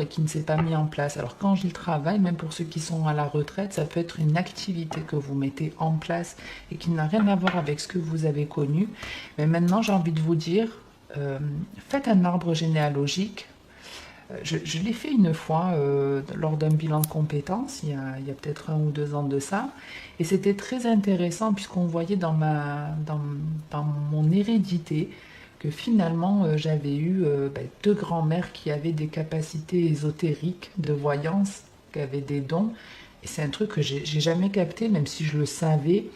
et qui ne s'est pas mis en place. Alors quand je dis le travail, même pour ceux qui sont à la retraite, ça peut être une activité que vous mettez en place et qui n'a rien à voir avec ce que vous avez connu. Mais maintenant, j'ai envie de vous dire, faites un arbre généalogique. Je l'ai fait une fois lors d'un bilan de compétences, il y a peut-être 1 ou 2 ans de ça, et c'était très intéressant puisqu'on voyait dans mon hérédité que finalement j'avais eu 2 grands-mères qui avaient des capacités ésotériques de voyance, qui avaient des dons, et c'est un truc que j'ai jamais capté, même si je le savais.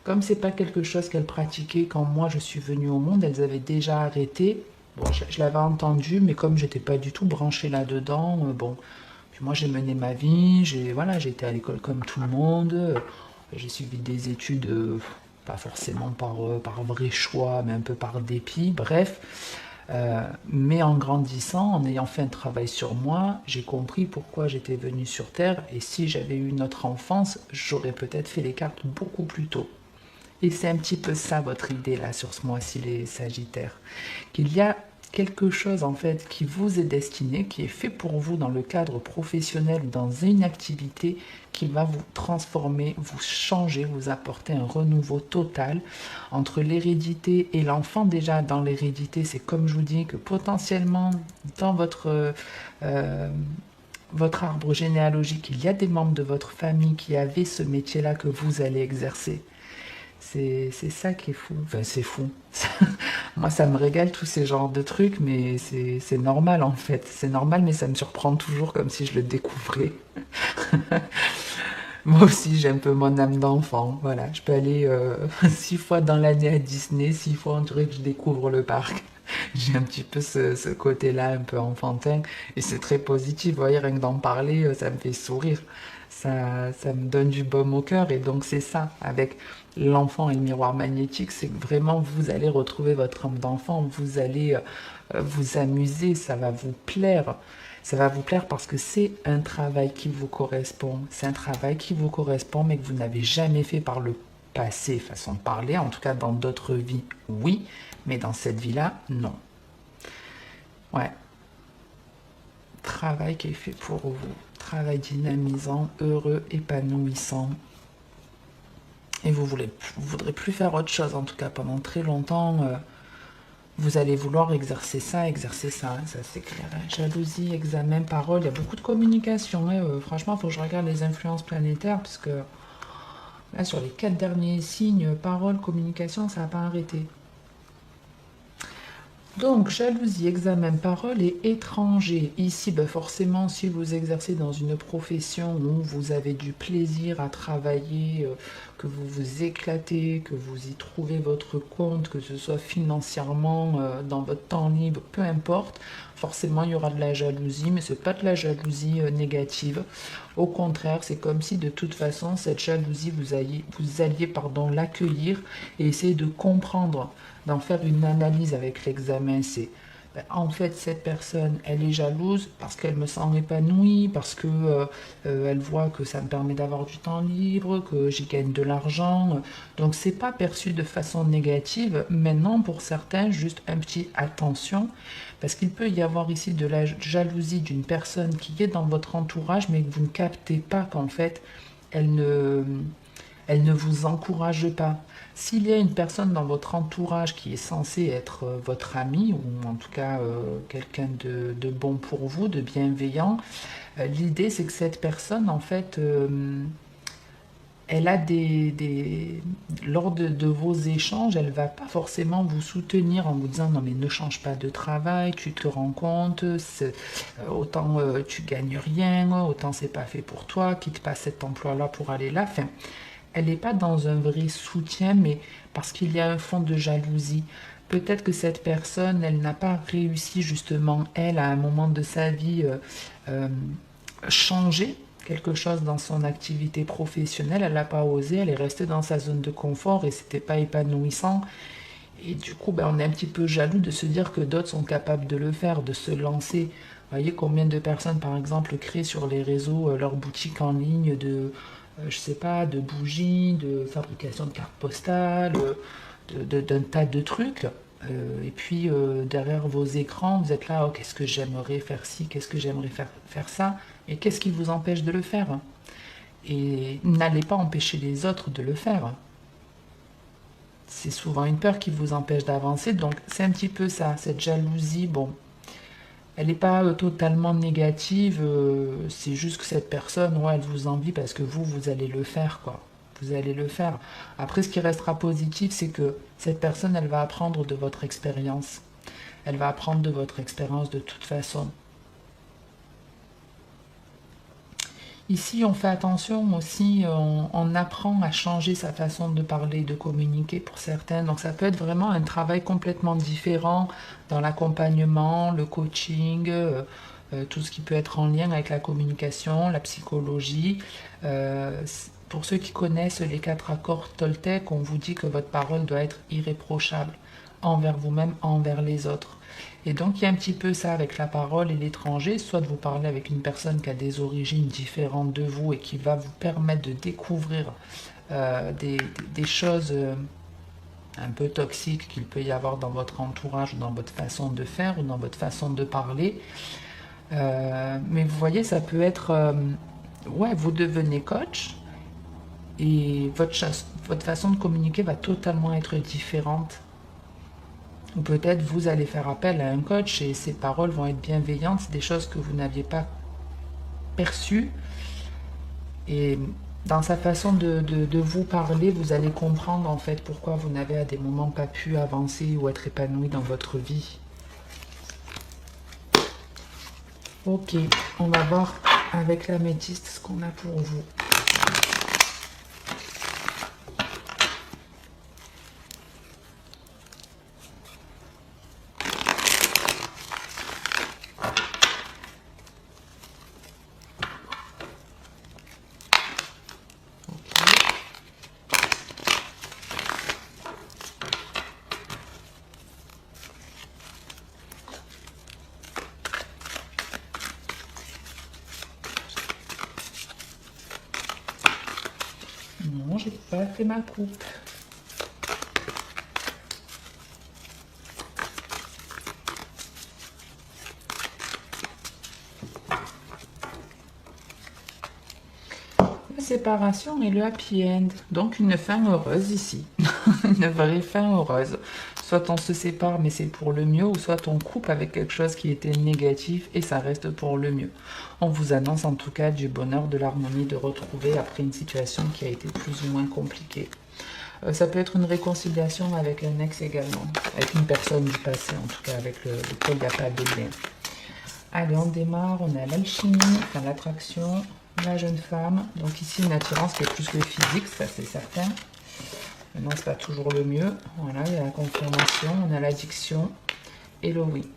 Comme c'est pas quelque chose qu'elles pratiquaient quand moi je suis venue au monde, elles avaient déjà arrêté. Bon, je l'avais entendu, mais comme j'étais pas du tout branchée là-dedans, bon. Puis moi j'ai mené ma vie, j'ai été à l'école comme tout le monde, j'ai suivi des études, pas forcément par vrai choix, mais un peu par dépit, bref. Mais en grandissant, en ayant fait un travail sur moi, j'ai compris pourquoi j'étais venue sur Terre, et si j'avais eu une autre enfance, j'aurais peut-être fait les cartes beaucoup plus tôt. Et c'est un petit peu ça votre idée là sur ce mois-ci, les Sagittaires. Qu'il y a quelque chose en fait qui vous est destiné, qui est fait pour vous dans le cadre professionnel ou dans une activité qui va vous transformer, vous changer, vous apporter un renouveau total entre l'hérédité et l'enfant. Déjà dans l'hérédité, c'est comme je vous dis que potentiellement dans euh, votre arbre généalogique, il y a des membres de votre famille qui avaient ce métier-là que vous allez exercer. C'est ça qui est fou. Enfin, c'est fou. Moi, ça me régale tous ces genres de trucs, mais c'est normal en fait. C'est normal, mais ça me surprend toujours comme si je le découvrais. Moi aussi, j'ai un peu mon âme d'enfant. Voilà, je peux aller 6 fois dans l'année à Disney, 6 fois on dirait que je découvre le parc. J'ai un petit peu ce côté-là, un peu enfantin, et c'est très positif. Vous voyez, rien que d'en parler, ça me fait sourire. Ça me donne du baume au cœur, et donc c'est ça, avec l'enfant et le miroir magnétique, c'est que vraiment vous allez retrouver votre âme d'enfant, vous allez vous amuser, ça va vous plaire. Ça va vous plaire parce que c'est un travail qui vous correspond. C'est un travail qui vous correspond, mais que vous n'avez jamais fait par le passé, façon de parler. En tout cas, dans d'autres vies, oui, mais dans cette vie-là, non. Ouais, travail qui est fait pour vous. Travail dynamisant, heureux, épanouissant. Et vous voudrez plus faire autre chose, en tout cas pendant très longtemps. Vous allez vouloir exercer ça, hein, ça c'est clair. Hein. Jalousie, examen, parole, il y a beaucoup de communication. Hein, franchement, il faut que je regarde les influences planétaires, parce que là, sur les 4 derniers signes, parole, communication, ça n'a pas arrêté. Donc, jalousie, examen, parole et étranger. Ici, ben forcément, si vous exercez dans une profession où vous avez du plaisir à travailler, que vous vous éclatez, que vous y trouvez votre compte, que ce soit financièrement, dans votre temps libre, peu importe, forcément, il y aura de la jalousie, mais ce n'est pas de la jalousie négative. Au contraire, c'est comme si de toute façon, cette jalousie, vous alliez pardon, l'accueillir et essayer de comprendre, d'en faire une analyse avec l'examen. C'est ben, en fait cette personne, elle est jalouse parce qu'elle me sent épanouie, parce que elle voit que ça me permet d'avoir du temps libre, que j'y gagne de l'argent. Donc c'est pas perçu de façon négative. Maintenant, pour certains, juste un petit attention, parce qu'il peut y avoir ici de la jalousie d'une personne qui est dans votre entourage, mais que vous ne captez pas qu'en fait, elle ne, elle ne vous encourage pas. S'il y a une personne dans votre entourage qui est censée être votre ami, ou en tout cas quelqu'un de bon pour vous, de bienveillant, l'idée c'est que cette personne, en fait, elle a lors de vos échanges, elle va pas forcément vous soutenir en vous disant non mais ne change pas de travail, tu te rends compte, autant tu gagnes rien, autant c'est pas fait pour toi, quitte pas cet emploi-là pour aller là. Enfin, elle n'est pas dans un vrai soutien, mais parce qu'il y a un fond de jalousie. Peut-être que cette personne, elle n'a pas réussi justement, elle, à un moment de sa vie, euh, changer quelque chose dans son activité professionnelle. Elle n'a pas osé, elle est restée dans sa zone de confort et c'était pas épanouissant. Et du coup, ben, on est un petit peu jaloux de se dire que d'autres sont capables de le faire, de se lancer. Vous voyez combien de personnes, par exemple, créent sur les réseaux leur boutique en ligne de, je sais pas, de bougies, de fabrication de cartes postales, d'un tas de trucs. Et puis derrière vos écrans, vous êtes là, oh, qu'est-ce que j'aimerais faire ci, qu'est-ce que j'aimerais faire ça, et qu'est-ce qui vous empêche de le faire? Et n'allez pas empêcher les autres de le faire. C'est souvent une peur qui vous empêche d'avancer, donc c'est un petit peu ça, cette jalousie, bon, elle n'est pas totalement négative, c'est juste que cette personne, ouais, elle vous envie parce que vous allez le faire, quoi. Vous allez le faire. Après, ce qui restera positif, c'est que cette personne, elle va apprendre de votre expérience. Elle va apprendre de votre expérience de toute façon. Ici, on fait attention aussi, on apprend à changer sa façon de parler, de communiquer pour certains. Donc ça peut être vraiment un travail complètement différent dans l'accompagnement, le coaching, tout ce qui peut être en lien avec la communication, la psychologie. Pour ceux qui connaissent les 4 accords Toltec, on vous dit que votre parole doit être irréprochable envers vous-même, envers les autres. Et donc, il y a un petit peu ça avec la parole et l'étranger, soit de vous parler avec une personne qui a des origines différentes de vous et qui va vous permettre de découvrir des choses un peu toxiques qu'il peut y avoir dans votre entourage, dans votre façon de faire ou dans votre façon de parler. Mais vous voyez, ça peut être, ouais, vous devenez coach et votre façon de communiquer va totalement être différente. Ou peut-être vous allez faire appel à un coach et ses paroles vont être bienveillantes, c'est des choses que vous n'aviez pas perçues. Et dans sa façon de vous parler, vous allez comprendre en fait pourquoi vous n'avez à des moments pas pu avancer ou être épanoui dans votre vie. Ok, on va voir avec l'améthyste ce qu'on a pour vous. Non, j'ai pas fait ma coupe. La séparation et le happy end. Donc une fin heureuse ici. Une vraie fin heureuse. Soit on se sépare mais c'est pour le mieux, ou soit on coupe avec quelque chose qui était négatif et ça reste pour le mieux. On vous annonce en tout cas du bonheur, de l'harmonie, de retrouver après une situation qui a été plus ou moins compliquée. Ça peut être une réconciliation avec un ex également, avec une personne du passé en tout cas, avec lequel il n'y a pas de lien. Allez, on démarre, on a l'alchimie, enfin l'attraction, la jeune femme. Donc ici, une attirance qui est plus que physique, ça c'est certain. Maintenant, c'est pas toujours le mieux. Voilà, il y a la confirmation, on a l'addiction et le oui.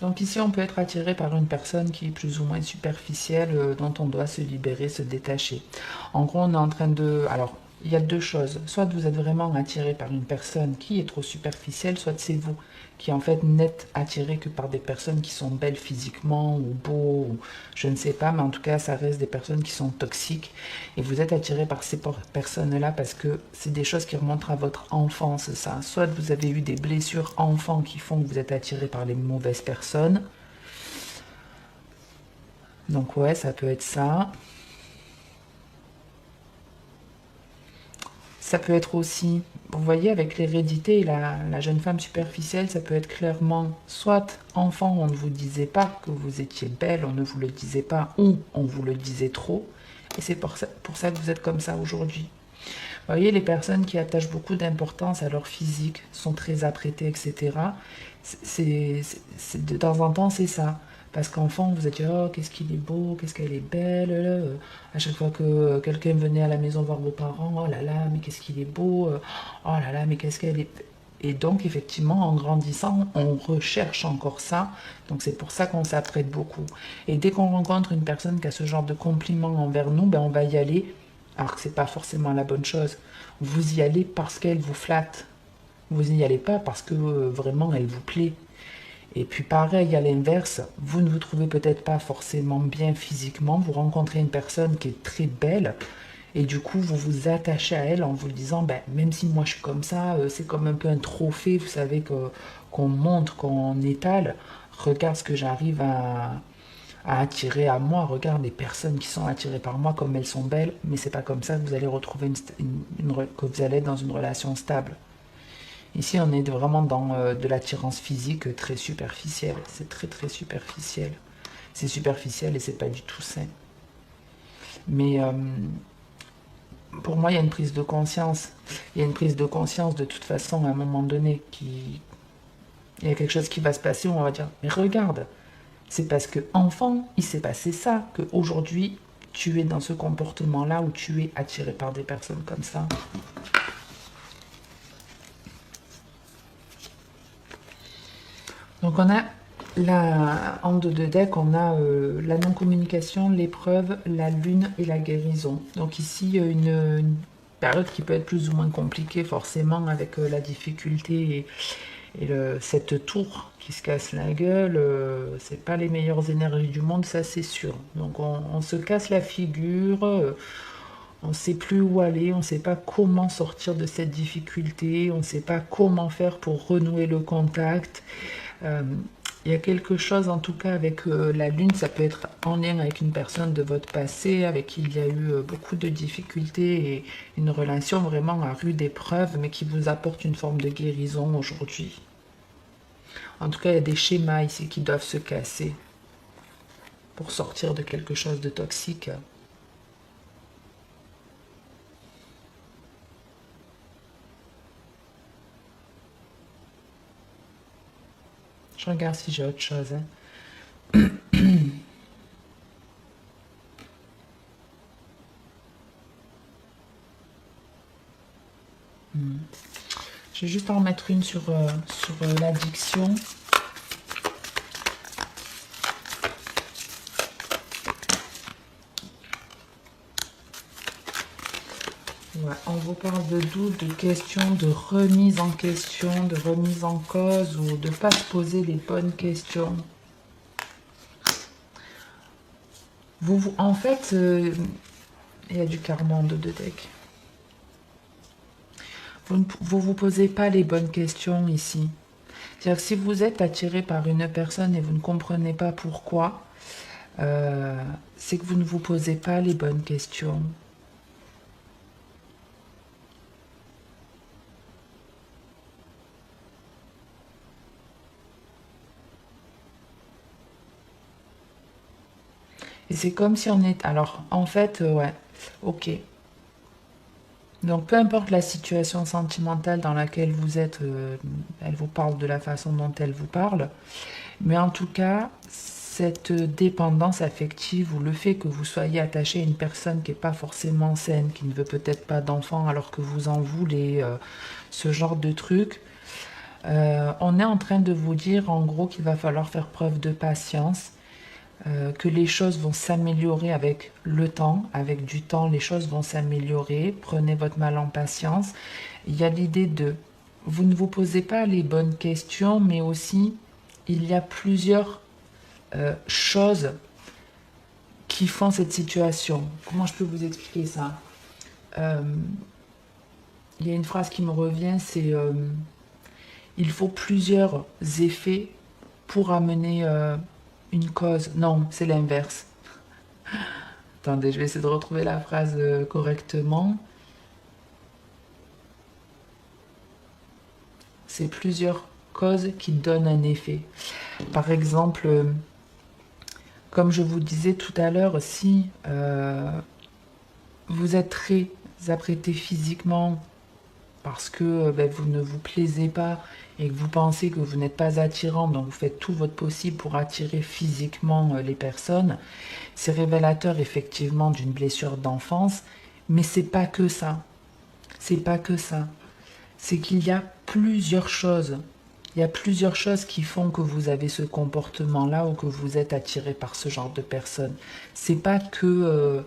Donc ici, on peut être attiré par une personne qui est plus ou moins superficielle, dont on doit se libérer, se détacher. En gros, on est en train de... Alors, il y a 2 choses. Soit vous êtes vraiment attiré par une personne qui est trop superficielle, soit c'est vous qui en fait n'êtes attiré que par des personnes qui sont belles physiquement ou beaux, ou je ne sais pas, mais en tout cas, ça reste des personnes qui sont toxiques. Et vous êtes attiré par ces personnes-là parce que c'est des choses qui remontent à votre enfance, ça. Soit vous avez eu des blessures enfants qui font que vous êtes attiré par les mauvaises personnes. Donc ouais, ça peut être ça. Ça peut être aussi, vous voyez, avec l'hérédité et la jeune femme superficielle, ça peut être clairement, soit enfant, on ne vous disait pas que vous étiez belle, on ne vous le disait pas, ou on vous le disait trop, et c'est pour ça que vous êtes comme ça aujourd'hui. Vous voyez, les personnes qui attachent beaucoup d'importance à leur physique, sont très apprêtées, etc., de temps en temps, c'est ça. Parce qu'enfant, vous êtes dit, oh, qu'est-ce qu'il est beau, qu'est-ce qu'elle est belle. À chaque fois que quelqu'un venait à la maison voir vos parents, oh là là, mais qu'est-ce qu'il est beau. Oh là là, mais qu'est-ce qu'elle est... Et donc, effectivement, en grandissant, on recherche encore ça. Donc, c'est pour ça qu'on s'apprête beaucoup. Et dès qu'on rencontre une personne qui a ce genre de compliments envers nous, ben, on va y aller, alors que c'est pas forcément la bonne chose. Vous y allez parce qu'elle vous flatte. Vous n'y allez pas parce que vraiment, elle vous plaît. Et puis pareil, à l'inverse, vous ne vous trouvez peut-être pas forcément bien physiquement, vous rencontrez une personne qui est très belle, Et du coup, vous vous attachez à elle en vous disant, ben, même si moi je suis comme ça, c'est comme un peu un trophée, vous savez, qu'on montre, qu'on étale. Regarde ce que j'arrive à attirer à moi. Regarde les personnes qui sont attirées par moi comme elles sont belles, mais c'est pas comme ça que vous allez retrouver que vous allez être dans une relation stable. Ici, on est vraiment dans de l'attirance physique très superficielle. C'est très très superficiel. C'est superficiel et c'est pas du tout sain. Mais pour moi, il y a une prise de conscience. Il y a une prise de conscience de toute façon à un moment donné qui... Il y a quelque chose qui va se passer où on va dire, mais regarde, c'est parce que enfant, il s'est passé ça, qu'aujourd'hui, tu es dans ce comportement-là où tu es attiré par des personnes comme ça. Donc on a en dos de deck, on a la non-communication, l'épreuve, la lune et la guérison. Donc ici, une période qui peut être plus ou moins compliquée forcément avec la difficulté et cette tour qui se casse la gueule. C'est pas les meilleures énergies du monde, ça c'est sûr. Donc on se casse la figure, on ne sait plus où aller, on ne sait pas comment sortir de cette difficulté, on ne sait pas comment faire pour renouer le contact. Il y a quelque chose en tout cas avec la lune, ça peut être en lien avec une personne de votre passé, avec qui il y a eu beaucoup de difficultés et une relation vraiment à rude épreuve, mais qui vous apporte une forme de guérison aujourd'hui. En tout cas, il y a des schémas ici qui doivent se casser pour sortir de quelque chose de toxique. Je regarde si j'ai autre chose. Je vais juste en mettre une sur l'addiction. Ouais, on vous parle de doute, de questions, de remise en question, de remise en cause ou de ne pas se poser les bonnes questions. En fait, il y a du karma en dos de deck. Vous ne vous posez pas les bonnes questions ici. C'est-à-dire que si vous êtes attiré par une personne et vous ne comprenez pas pourquoi, c'est que vous ne vous posez pas les bonnes questions. Et c'est comme si on est... Alors, en fait, ouais, ok. Donc, peu importe la situation sentimentale dans laquelle vous êtes, elle vous parle de la façon dont elle vous parle. Mais en tout cas, cette dépendance affective ou le fait que vous soyez attaché à une personne qui n'est pas forcément saine, qui ne veut peut-être pas d'enfant alors que vous en voulez, ce genre de truc, on est en train de vous dire en gros qu'il va falloir faire preuve de patience, que les choses vont s'améliorer avec le temps, avec du temps, les choses vont s'améliorer. Prenez votre mal en patience. Il y a l'idée de, vous ne vous posez pas les bonnes questions, mais aussi, il y a plusieurs choses qui font cette situation. Comment je peux vous expliquer ça? Il y a une phrase qui me revient, c'est il faut plusieurs effets pour amener une cause. Non, c'est l'inverse. Attendez, je vais essayer de retrouver la phrase correctement. C'est plusieurs causes qui donnent un effet. Par exemple, comme je vous disais tout à l'heure, si vous êtes très apprêté physiquement parce que vous ne vous plaisez pas et que vous pensez que vous n'êtes pas attirant, donc vous faites tout votre possible pour attirer physiquement les personnes, c'est révélateur effectivement d'une blessure d'enfance, mais c'est pas que ça. C'est pas que ça. C'est qu'il y a plusieurs choses. Il y a plusieurs choses qui font que vous avez ce comportement-là ou que vous êtes attiré par ce genre de personnes. C'est pas que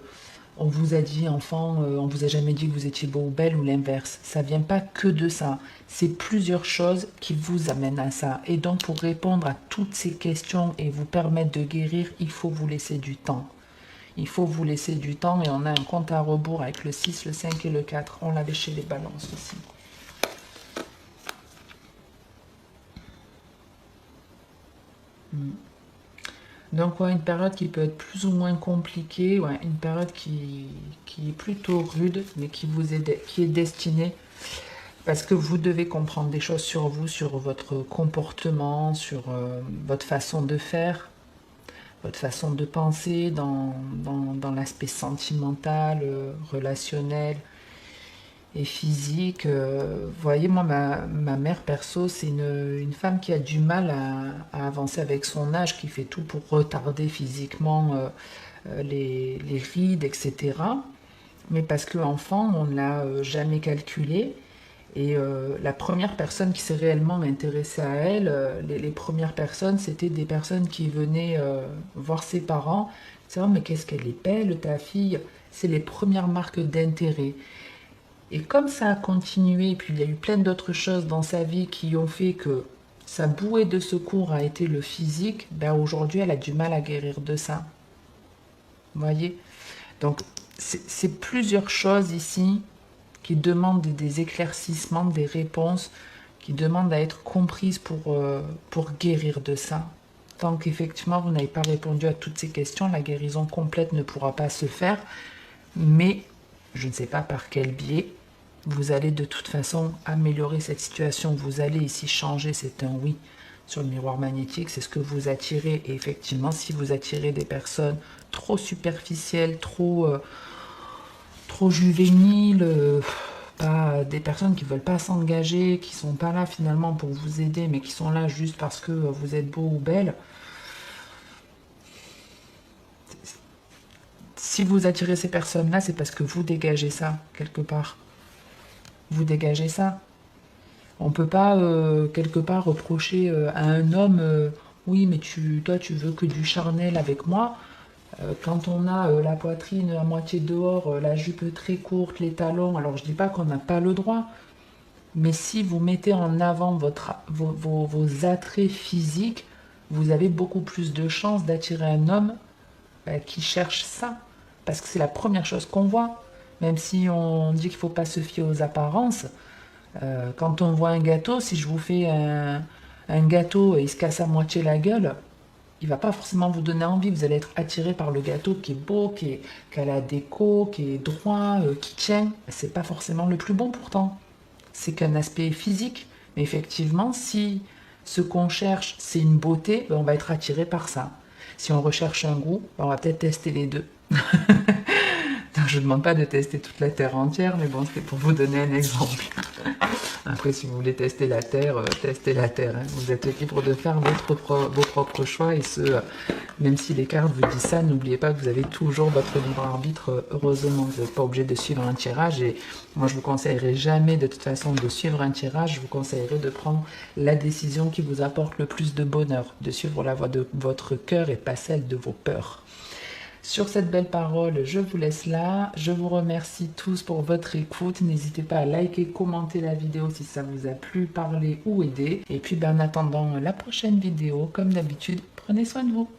on vous a dit, enfant, on vous a jamais dit que vous étiez beau ou belle ou l'inverse. Ça vient pas que de ça. C'est plusieurs choses qui vous amènent à ça. Et donc, pour répondre à toutes ces questions et vous permettre de guérir, il faut vous laisser du temps. Il faut vous laisser du temps et on a un compte à rebours avec le 6, le 5 et le 4. On l'avait chez les balances aussi. Donc, ouais, une période qui peut être plus ou moins compliquée, ouais, une période qui est plutôt rude, mais qui est destinée, parce que vous devez comprendre des choses sur vous, sur votre comportement, sur votre façon de faire, votre façon de penser dans l'aspect sentimental, relationnel et physique. Vous voyez, moi, ma mère perso, c'est une femme qui a du mal à avancer avec son âge, qui fait tout pour retarder physiquement les rides, etc. Mais parce que enfant, on ne l'a jamais calculé. Et la première personne qui s'est réellement intéressée à elle, les premières personnes, c'était des personnes qui venaient voir ses parents. C'est vrai, mais qu'est-ce qu'elle est belle, ta fille. C'est les premières marques d'intérêt. Et comme ça a continué, puis il y a eu plein d'autres choses dans sa vie qui ont fait que sa bouée de secours a été le physique, ben aujourd'hui elle a du mal à guérir de ça. Vous voyez? Donc c'est plusieurs choses ici qui demandent des éclaircissements, des réponses, qui demandent à être comprises pour guérir de ça. Tant qu'effectivement vous n'avez pas répondu à toutes ces questions, la guérison complète ne pourra pas se faire, mais je ne sais pas par quel biais. Vous allez de toute façon améliorer cette situation. Vous allez ici changer, c'est un oui sur le miroir magnétique. C'est ce que vous attirez. Et effectivement, si vous attirez des personnes trop superficielles, trop juvéniles, pas des personnes qui ne veulent pas s'engager, qui ne sont pas là finalement pour vous aider, mais qui sont là juste parce que vous êtes beau ou belle. Si vous attirez ces personnes-là, c'est parce que vous dégagez ça quelque part. Vous dégagez ça. On ne peut pas, quelque part, reprocher à un homme, oui, mais toi, tu veux que du charnel avec moi. Quand on a la poitrine à moitié dehors, la jupe très courte, les talons, alors je ne dis pas qu'on n'a pas le droit, mais si vous mettez en avant vos attraits physiques, vous avez beaucoup plus de chances d'attirer un homme qui cherche ça. Parce que c'est la première chose qu'on voit. Même si on dit qu'il ne faut pas se fier aux apparences, quand on voit un gâteau, si je vous fais un gâteau et il se casse à moitié la gueule, il ne va pas forcément vous donner envie. Vous allez être attiré par le gâteau qui est beau, qui a la déco, qui est droit, qui tient. C'est pas forcément le plus bon pourtant. C'est qu'un aspect physique. Mais effectivement, si ce qu'on cherche, c'est une beauté, ben on va être attiré par ça. Si on recherche un goût, ben on va peut-être tester les deux. Je ne demande pas de tester toute la Terre entière, mais bon, c'est pour vous donner un exemple. Après, si vous voulez tester la Terre, testez la Terre. Hein. Vous êtes libre de faire vos propres choix, et même si les cartes vous disent ça, n'oubliez pas que vous avez toujours votre libre arbitre, heureusement. Vous n'êtes pas obligé de suivre un tirage, et moi, je ne vous conseillerais jamais de toute façon de suivre un tirage. Je vous conseillerais de prendre la décision qui vous apporte le plus de bonheur, de suivre la voie de votre cœur et pas celle de vos peurs. Sur cette belle parole, je vous laisse là. Je vous remercie tous pour votre écoute. N'hésitez pas à liker, commenter la vidéo si ça vous a plu, parler ou aidé. Et puis en attendant la prochaine vidéo, comme d'habitude, prenez soin de vous.